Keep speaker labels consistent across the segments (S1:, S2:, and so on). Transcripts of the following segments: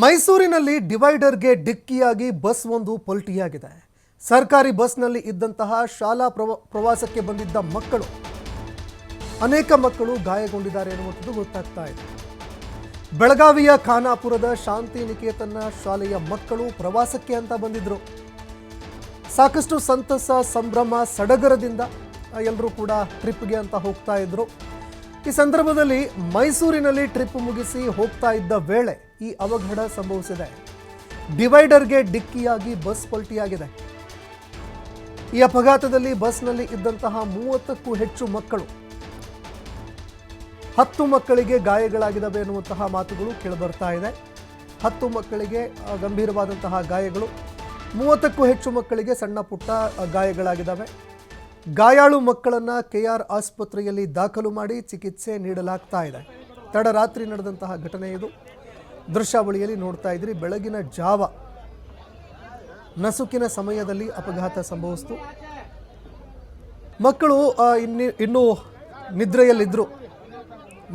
S1: ಮೈಸೂರಿನಲ್ಲಿ ಡಿವೈಡರ್ಗೆ ಡಿಕ್ಕಿಯಾಗಿ ಬಸ್ ಒಂದು ಪಲ್ಟಿಯಾಗಿದೆ. ಸರ್ಕಾರಿ ಬಸ್ನಲ್ಲಿ ಇದ್ದಂತಹ ಶಾಲಾ ಪ್ರವಾಸಕ್ಕೆ ಬಂದಿದ್ದ ಮಕ್ಕಳು, ಅನೇಕ ಮಕ್ಕಳು ಗಾಯಗೊಂಡಿದ್ದಾರೆ ಎನ್ನುವಂಥದ್ದು ಗೊತ್ತಾಗ್ತಾ ಇದೆ. ಬೆಳಗಾವಿಯ ಖಾನಾಪುರದ ಶಾಂತಿ ನಿಕೇತನ ಶಾಲೆಯ ಮಕ್ಕಳು ಪ್ರವಾಸಕ್ಕೆ ಅಂತ ಬಂದಿದ್ರು. ಸಾಕಷ್ಟು ಸಂತಸ, ಸಂಭ್ರಮ, ಸಡಗರದಿಂದ ಎಲ್ಲರೂ ಕೂಡ ಟ್ರಿಪ್ಗೆ ಅಂತ ಹೋಗ್ತಾ ಇದ್ರು. ಈ ಸಂದರ್ಭದಲ್ಲಿ ಮೈಸೂರಿನಲ್ಲಿ ಟ್ರಿಪ್ ಮುಗಿಸಿ ಹೋಗ್ತಾ ಇದ್ದ ವೇಳೆ ಈ ಅವಘಡ ಸಂಭವಿಸಿದೆ. ಡಿವೈಡರ್ಗೆ ಡಿಕ್ಕಿಯಾಗಿ ಬಸ್ ಪಲ್ಟಿಯಾಗಿದೆ. ಈ ಅಪಘಾತದಲ್ಲಿ ಬಸ್ನಲ್ಲಿ ಇದ್ದಂತಹ 30ಕ್ಕೂ ಹೆಚ್ಚು ಮಕ್ಕಳು, 10 ಮಕ್ಕಳಿಗೆ ಗಾಯಗಳಾಗಿದ್ದಾವೆ ಎನ್ನುವಂತಹ ಮಾತುಗಳು ಕೇಳಿಬರ್ತಾ ಇದೆ. 10 ಮಕ್ಕಳಿಗೆ ಗಂಭೀರವಾದಂತಹ ಗಾಯಗಳು, 30ಕ್ಕೂ ಹೆಚ್ಚು ಮಕ್ಕಳಿಗೆ ಸಣ್ಣ ಪುಟ್ಟ ಗಾಯಗಳಾಗಿದ್ದಾವೆ. ಗಾಯಾಳು ಮಕ್ಕಳನ್ನು KR ಆಸ್ಪತ್ರೆಯಲ್ಲಿ ದಾಖಲು ಮಾಡಿ ಚಿಕಿತ್ಸೆ ನೀಡಲಾಗ್ತಾ ಇದೆ. ತಡರಾತ್ರಿ ನಡೆದಂತಹ ಘಟನೆ ಇದು. ದೃಶ್ಯಾವಳಿಯಲ್ಲಿ ನೋಡ್ತಾ ಇದ್ರಿ, ಬೆಳಗಿನ ಜಾವ ನಸುಕಿನ ಸಮಯದಲ್ಲಿ ಅಪಘಾತ ಸಂಭವಿಸಿತು. ಮಕ್ಕಳು ಇನ್ನೂ ನಿದ್ರೆಯಲ್ಲಿದ್ದರು.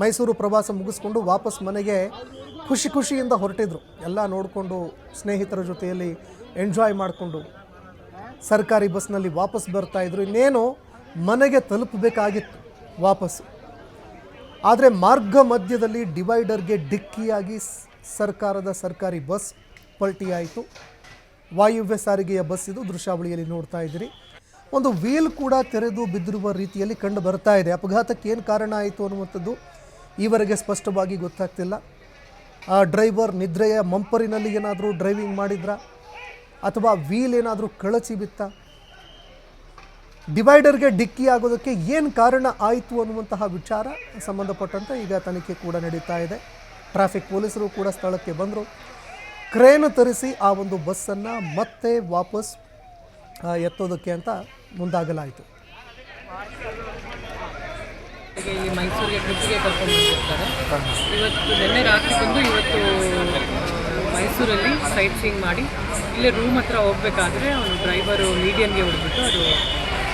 S1: ಮೈಸೂರು ಪ್ರವಾಸ ಮುಗಿಸ್ಕೊಂಡು ವಾಪಸ್ ಮನೆಗೆ ಖುಷಿಯಿಂದ ಹೊರಟಿದ್ರು. ಎಲ್ಲ ನೋಡಿಕೊಂಡು ಸ್ನೇಹಿತರ ಜೊತೆಯಲ್ಲಿ ಎಂಜಾಯ್ ಮಾಡಿಕೊಂಡು ಸರ್ಕಾರಿ ಬಸ್ನಲ್ಲಿ ವಾಪಸ್ ಬರ್ತಾ ಇದ್ರು. ಇನ್ನೇನು ಮನೆಗೆ ತಲುಪಬೇಕಾಗಿತ್ತು ವಾಪಸ್ಸು. ಆದರೆ ಮಾರ್ಗ ಮಧ್ಯದಲ್ಲಿ ಡಿವೈಡರ್ಗೆ ಡಿಕ್ಕಿಯಾಗಿ ಸರ್ಕಾರದ ಸರ್ಕಾರಿ ಬಸ್ ಪಲ್ಟಿಯಾಯಿತು. ವಾಯುವ್ಯ ಸಾರಿಗೆಯ ಬಸ್ ಇದು. ದೃಶ್ಯಾವಳಿಯಲ್ಲಿ ನೋಡ್ತಾ ಇದ್ದೀರಿ, ಒಂದು ವೀಲ್ ಕೂಡ ತೆರೆದು ಬಿದ್ದಿರುವ ರೀತಿಯಲ್ಲಿ ಕಂಡು ಬರ್ತಾ ಇದೆ. ಅಪಘಾತಕ್ಕೆ ಏನು ಕಾರಣ ಆಯಿತು ಅನ್ನುವಂಥದ್ದು ಈವರೆಗೆ ಸ್ಪಷ್ಟವಾಗಿ ಗೊತ್ತಾಗ್ತಿಲ್ಲ. ಆ ಡ್ರೈವರ್ ನಿದ್ರೆಯ ಮಂಪರಿನಲ್ಲಿ ಏನಾದರೂ ಡ್ರೈವಿಂಗ್ ಮಾಡಿದ್ರಾ ಅಥವಾ ವೀಲ್ ಏನಾದರೂ ಕಳಚಿ ಬಿತ್ತ? ಡಿವೈಡರ್ಗೆ ಡಿಕ್ಕಿ ಆಗೋದಕ್ಕೆ ಏನು ಕಾರಣ ಆಯಿತು ಅನ್ನುವಂತಹ ವಿಚಾರ ಸಂಬಂಧಪಟ್ಟಂತೆ ಈಗ ತನಿಖೆ ಕೂಡ ನಡೀತಾ ಇದೆ. ಟ್ರಾಫಿಕ್ ಪೊಲೀಸರು ಕೂಡ ಸ್ಥಳಕ್ಕೆ ಬಂದರು. ಕ್ರೇನ್ ತರಿಸಿ ಆ ಒಂದು ಬಸ್ಸನ್ನು ಮತ್ತೆ ವಾಪಸ್ ಎತ್ತೋದಕ್ಕೆ ಅಂತ ಮುಂದಾಗಲಾಯಿತು.
S2: ಇಲ್ಲಿ ಮೈಸೂರಿಗೆ ಟ್ರಿಪ್ಪಿಗೆ ಕರ್ಕೊಂಡು ಬಂದಿರ್ತಾರೆ. ಇವತ್ತು ನಿನ್ನೆ ರಾತ್ರಿ ಬಂದು ಇವತ್ತು ಮೈಸೂರಲ್ಲಿ ಸೈಟ್ ಸೀಯಿಂಗ್ ಮಾಡಿ ಇಲ್ಲೇ ರೂಮ್ ಹತ್ರ ಹೋಗಬೇಕಾದ್ರೆ ಅವನು ಡ್ರೈವರು ಮೀಡಿಯನ್ಗೆ ಹೊಡೆದ್ಬಿಟ್ಟು ಅದು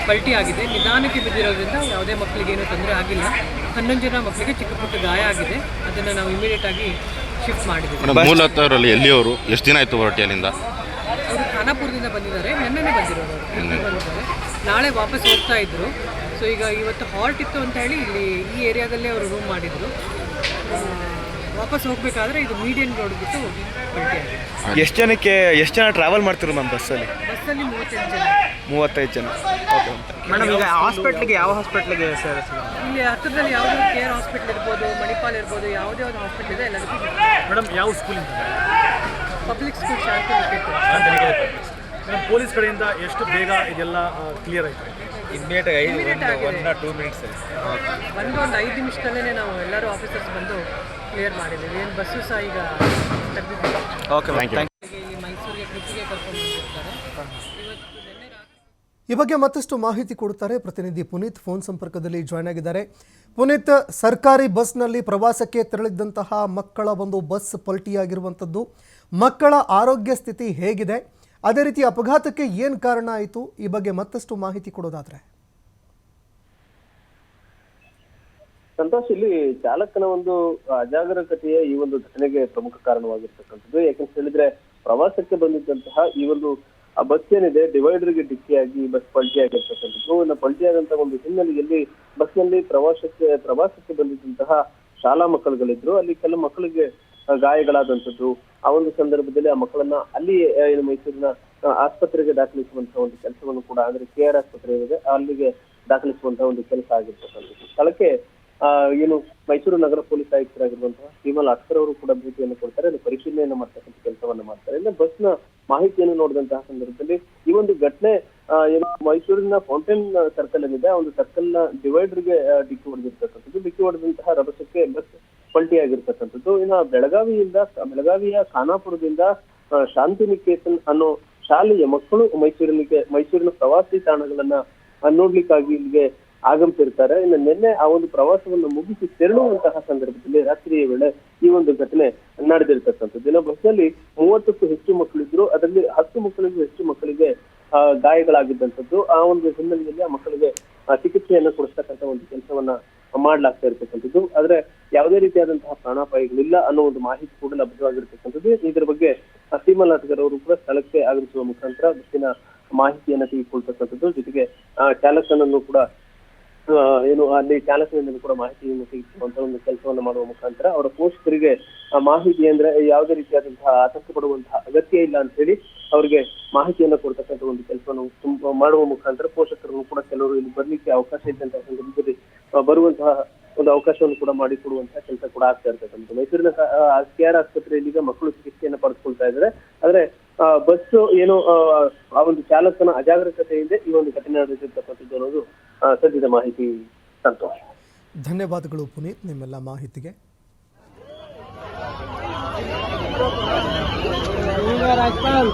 S2: ಪಲ್ಟಿ ಆಗಿದೆ. ನಿಧಾನಕ್ಕೆ ಬಿದ್ದಿರೋದ್ರಿಂದ ಯಾವುದೇ ಮಕ್ಕಳಿಗೇನು ತೊಂದರೆ ಆಗಿಲ್ಲ. 11 ಜನ ಮಕ್ಕಳಿಗೆ ಚಿಕ್ಕ ಪುಟ್ಟ ಗಾಯ ಆಗಿದೆ. ಅದನ್ನು ನಾವು ಇಮಿಡಿಯೇಟಾಗಿ ಶಿಫ್ಟ್ ಮಾಡಿದ್ದೀವಿ.
S3: ಮೂಲತಃ ಎಲ್ಲಿಯವರು ಎಷ್ಟು ದಿನ ಆಯಿತು ಹೊರಟಿ ಅಲ್ಲಿಂದ?
S2: ಅವರು ಖಾನಾಪುರದಿಂದ ಬಂದಿದ್ದಾರೆ. ನಿನ್ನೆನೇ ಬಂದಿರೋರು, ಬಂದಿದ್ದಾರೆ. ನಾಳೆ ವಾಪಸ್ ಹೋಗ್ತಾ ಇದ್ರು. ಸೊ ಈಗ ಇವತ್ತು ಹಾಲ್ಟ್ ಇತ್ತು ಅಂತ ಹೇಳಿ ಇಲ್ಲಿ ಈ ಏರಿಯಾದಲ್ಲೇ ಅವರು ರೂಮ್ ಮಾಡಿದರು. ವಾಪಸ್ ಹೋಗಬೇಕಾದ್ರೆ ಇದು ಮೀಡಿಯನ್ ರೋಡ್ ಬಿಟ್ಟು ಪಲ್ಟಿ ಆಗಿದೆ.
S4: ಎಷ್ಟು ಜನ ಟ್ರಾವೆಲ್ ಮಾಡ್ತಿದ್ರು ಮ್ಯಾಮ್ ಬಸ್ಸಲ್ಲಿ? 35 ಜನ. ಓಕೆ ಮೇಡಮ್, ಈಗ ಹಾಸ್ಪಿಟ್ಲಿಗೆ ಯಾವ ಹಾಸ್ಪಿಟ್ಲಿಗೆ ಸರ್?
S2: ಇಲ್ಲಿ ಹತ್ತಿರದಲ್ಲಿ ಯಾವುದೋ KR ಹಾಸ್ಪಿಟ್ಲ್ ಇರ್ಬೋದು, ಮಣಿಪಾಲ್ ಇರ್ಬೋದು, ಯಾವುದೇ ಒಂದು ಹಾಸ್ಪಿಟ್ಲ್ ಇದೆ ಎಲ್ಲದಕ್ಕೂ.
S5: ಮೇಡಮ್, ಯಾವ ಸ್ಕೂಲಿಂದ?
S2: ಪಬ್ಲಿಕ್ ಸ್ಕೂಲ್ ಶಾಂತಿ ನಿಕೇತನ.
S5: ಮೇಡಮ್, ಪೊಲೀಸ್ ಕಡೆಯಿಂದ ಎಷ್ಟು ಬೇಗ ಇದೆಲ್ಲ ಕ್ಲಿಯರ್ ಆಯಿತು?
S2: ಒಂದು 5 ನಿಮಿಷದಲ್ಲೇ ನಾವು ಎಲ್ಲರೂ ಆಫೀಸರ್ಸ್ ಬಂದು ಕ್ಲಿಯರ್ ಮಾಡಿದ್ದೀವಿ. ಏನು ಬಸ್ಸು ಸಹ ಈಗ ತೆಗೆದಿದ್ದೀವಿ.
S4: Okay, thank you.
S2: ಇಲ್ಲಿ ಮೈಸೂರಿಗೆ ಟ್ರಿಪ್ಪಿಗೆ ಕರ್ಕೊಂಡು ಬಂದಿರ್ತಾರೆ.
S1: ಈ ಬಗ್ಗೆ ಮತ್ತಷ್ಟು ಮಾಹಿತಿ ಕೊಡ್ತಾರೆ ಪ್ರತಿನಿಧಿ ಪುನೀತ್. ಫೋನ್ ಸಂಪರ್ಕದಲ್ಲಿ ಜಾಯ್ನ್ ಆಗಿದ್ದಾರೆ. ಪುನೀತ್, ಸರ್ಕಾರಿ ಬಸ್ನಲ್ಲಿ ಪ್ರವಾಸಕ್ಕೆ ತೆರಳಿದ್ದಂತಹ ಮಕ್ಕಳ ಒಂದು ಬಸ್ ಪಲ್ಟಿಯಾಗಿರುವಂಥದ್ದು, ಮಕ್ಕಳ ಆರೋಗ್ಯ ಸ್ಥಿತಿ ಹೇಗಿದೆ, ಅದೇ ರೀತಿ ಅಪಘಾತಕ್ಕೆ ಏನು ಕಾರಣ ಆಯಿತು, ಈ ಬಗ್ಗೆ ಮತ್ತಷ್ಟು ಮಾಹಿತಿ ಕೊಡೋದಾದ್ರೆ?
S6: ಸಂತೋಷ್, ಇಲ್ಲಿ ಚಾಲಕನ ಒಂದು ಅಜಾಗರೂಕತೆಯ ಈ ಒಂದು ಘಟನೆಗೆ ಪ್ರಮುಖ ಕಾರಣವಾಗಿರ್ತಕ್ಕಂಥದ್ದು. ಯಾಕಂತ ಹೇಳಿದ್ರೆ, ಪ್ರವಾಸಕ್ಕೆ ಬಂದಿದ್ದಂತಹ ಈ ಒಂದು ಬಸ್ ಏನಿದೆ ಡಿವೈಡರ್ಗೆ ಡಿಕ್ಕಿಯಾಗಿ ಬಸ್ ಪಲ್ಟಿ ಆಗಿರ್ತಕ್ಕಂಥದ್ದು. ಇನ್ನು ಪಲ್ಟಿ ಆದಂತಹ ಒಂದು ಹಿನ್ನೆಲೆಯಲ್ಲಿ ಬಸ್ನಲ್ಲಿ ಪ್ರವಾಸಕ್ಕೆ ಬಂದಿದ್ದಂತಹ ಶಾಲಾ ಮಕ್ಕಳುಗಳಿದ್ರು. ಅಲ್ಲಿ ಕೆಲವು ಮಕ್ಕಳಿಗೆ ಗಾಯಗಳಾದಂಥದ್ದು. ಆ ಒಂದು ಸಂದರ್ಭದಲ್ಲಿ ಆ ಮಕ್ಕಳನ್ನ ಅಲ್ಲಿ ಮೈಸೂರಿನ ಆಸ್ಪತ್ರೆಗೆ ದಾಖಲಿಸುವಂತಹ ಒಂದು ಕೆಲಸವನ್ನು ಕೂಡ, ಅಂದ್ರೆ KR ಆಸ್ಪತ್ರೆ ಇದೆ, ಅಲ್ಲಿಗೆ ದಾಖಲಿಸುವಂತಹ ಒಂದು ಕೆಲಸ ಆಗಿರ್ತಕ್ಕಂಥದ್ದು. ಸ್ಥಳಕ್ಕೆ ಏನು ಮೈಸೂರು ನಗರ ಪೊಲೀಸ್ ಆಯುಕ್ತರಾಗಿರುವಂತಹ ಶ್ರೀಮಲ್ ಅಕ್ಷರ್ ಅವರು ಕೂಡ ಭೇಟಿಯನ್ನು ಕೊಡ್ತಾರೆ. ಅಲ್ಲಿ ಪರಿಶೀಲನೆಯನ್ನು ಮಾಡ್ತಕ್ಕಂಥ ಕೆಲಸವನ್ನ ಮಾಡ್ತಾರೆ. ಇನ್ನು ಬಸ್ನ ಮಾಹಿತಿಯನ್ನು ನೋಡಿದಂತಹ ಸಂದರ್ಭದಲ್ಲಿ ಈ ಒಂದು ಘಟನೆ ಏನು ಮೈಸೂರಿನ ಫೌಂಟೇನ್ ಸರ್ಕಲ್ ಏನಿದೆ, ಆ ಒಂದು ಸರ್ಕಲ್ ನ ಡಿವೈಡರ್ಗೆ ಡಿಕ್ಕಿ ಹೊಡೆದಿರ್ತಕ್ಕಂಥದ್ದು. ಡಿಕ್ಕಿ ಹೊಡೆದಂತಹ ರಭಸಕ್ಕೆ ಬಸ್ ಪಲ್ಟಿ ಆಗಿರ್ತಕ್ಕಂಥದ್ದು. ಇನ್ನು ಬೆಳಗಾವಿಯ ಖಾನಾಪುರದಿಂದ ಶಾಂತಿ ನಿಕೇತನ್ ಅನ್ನೋ ಶಾಲೆಯ ಮಕ್ಕಳು ಮೈಸೂರಿನ ಪ್ರವಾಸಿ ತಾಣಗಳನ್ನ ನೋಡ್ಲಿಕ್ಕಾಗಿ ಇಲ್ಲಿಗೆ ಆಗಮಿಸಿರ್ತಾರೆ. ಇನ್ನು ನಿನ್ನೆ ಆ ಒಂದು ಪ್ರವಾಸವನ್ನು ಮುಗಿಸಿ ತೆರಳುವಂತಹ ಸಂದರ್ಭದಲ್ಲಿ ರಾತ್ರಿಯ ವೇಳೆ ಈ ಒಂದು ಘಟನೆ ನಡೆದಿರ್ತಕ್ಕಂಥದ್ದು. ಇನ್ನು ಬಸ್ನಲ್ಲಿ 30ಕ್ಕೂ ಹೆಚ್ಚು ಮಕ್ಕಳಿದ್ರು. ಅದರಲ್ಲಿ 10 ಮಕ್ಕಳಿಗೂ ಹೆಚ್ಚು ಮಕ್ಕಳಿಗೆ ಗಾಯಗಳಾಗಿದ್ದಂಥದ್ದು. ಆ ಒಂದು ಹಿನ್ನೆಲೆಯಲ್ಲಿ ಆ ಮಕ್ಕಳಿಗೆ ಚಿಕಿತ್ಸೆಯನ್ನು ಕೊಡಿಸ್ತಕ್ಕಂಥ ಒಂದು ಕೆಲಸವನ್ನ ಮಾಡ್ಲಾಗ್ತಾ ಇರ್ತಕ್ಕಂಥದ್ದು. ಆದ್ರೆ ಯಾವುದೇ ರೀತಿಯಾದಂತಹ ಪ್ರಾಣಾಪಾಯಗಳಿಲ್ಲ ಅನ್ನೋ ಒಂದು ಮಾಹಿತಿ ಕೂಡ ಲಭ್ಯವಾಗಿರ್ತಕ್ಕಂಥದ್ದು. ಇದರ ಬಗ್ಗೆ ಸೀಮಲ್ ನಾಟಕರ್ ಅವರು ಕೂಡ ಸ್ಥಳಕ್ಕೆ ಆಗಮಿಸುವ ಮುಖಾಂತರ ಬಸ್ಸಿನ ಮಾಹಿತಿಯನ್ನ ತೆಗೆದುಕೊಳ್ತಕ್ಕಂಥದ್ದು, ಜೊತೆಗೆ ಚಾಲಕನನ್ನು ಕೂಡ ಏನು ಅಲ್ಲಿ ಚಾಲಕನಿಂದ ಕೂಡ ಮಾಹಿತಿಯನ್ನು ತೆಗೆದುಕೊಳ್ಳುವಂತ ಒಂದು ಕೆಲಸವನ್ನು ಮಾಡುವ ಮುಖಾಂತರ ಅವರ ಪೋಷಕರಿಗೆ ಮಾಹಿತಿ ಅಂದ್ರೆ ಯಾವುದೇ ರೀತಿಯಾದಂತಹ ಆತಂಕ ಪಡುವಂತಹ ಅಗತ್ಯ ಇಲ್ಲ ಅಂತ ಹೇಳಿ ಅವರಿಗೆ ಮಾಹಿತಿಯನ್ನ ಕೊಡ್ತಕ್ಕಂಥ ಒಂದು ಕೆಲಸವನ್ನು ಮಾಡುವ ಮುಖಾಂತರ ಪೋಷಕರನ್ನು ಕೂಡ ಕೆಲವರು ಇಲ್ಲಿ ಬರ್ಲಿಕ್ಕೆ ಅವಕಾಶ ಇದ್ದಂತಹ ಸಂದರ್ಭದಲ್ಲಿ ಬರುವಂತಹ ಒಂದು ಅವಕಾಶವನ್ನು ಕೂಡ ಮಾಡಿಕೊಡುವಂತಹ ಕೆಲಸ ಕೂಡ ಆಗ್ತಾ ಇರ್ತಕ್ಕಂಥದ್ದು. ಮೈಸೂರಿನ KR ಆಸ್ಪತ್ರೆಯಲ್ಲಿ ಈಗ ಮಕ್ಕಳು ಚಿಕಿತ್ಸೆಯನ್ನು ಪಡೆದುಕೊಳ್ತಾ ಇದ್ದಾರೆ. ಆದ್ರೆ ಬಸ್ ಏನು ಆ ಒಂದು ಚಾಲಕನ ಅಜಾಗರೂಕತೆಯಿಂದ ಈ ಒಂದು ಘಟನೆ ನಡೆದಿರ್ತಕ್ಕಂಥದ್ದು ಅನ್ನೋದು ಸದ್ಯದ ಮಾಹಿತಿ. ಸಂತೋಷ್,
S1: ಧನ್ಯವಾದಗಳು ಪುನೀತ್ ನಿಮ್ಮೆಲ್ಲ ಮಾಹಿತಿಗೆ.
S7: राजपाल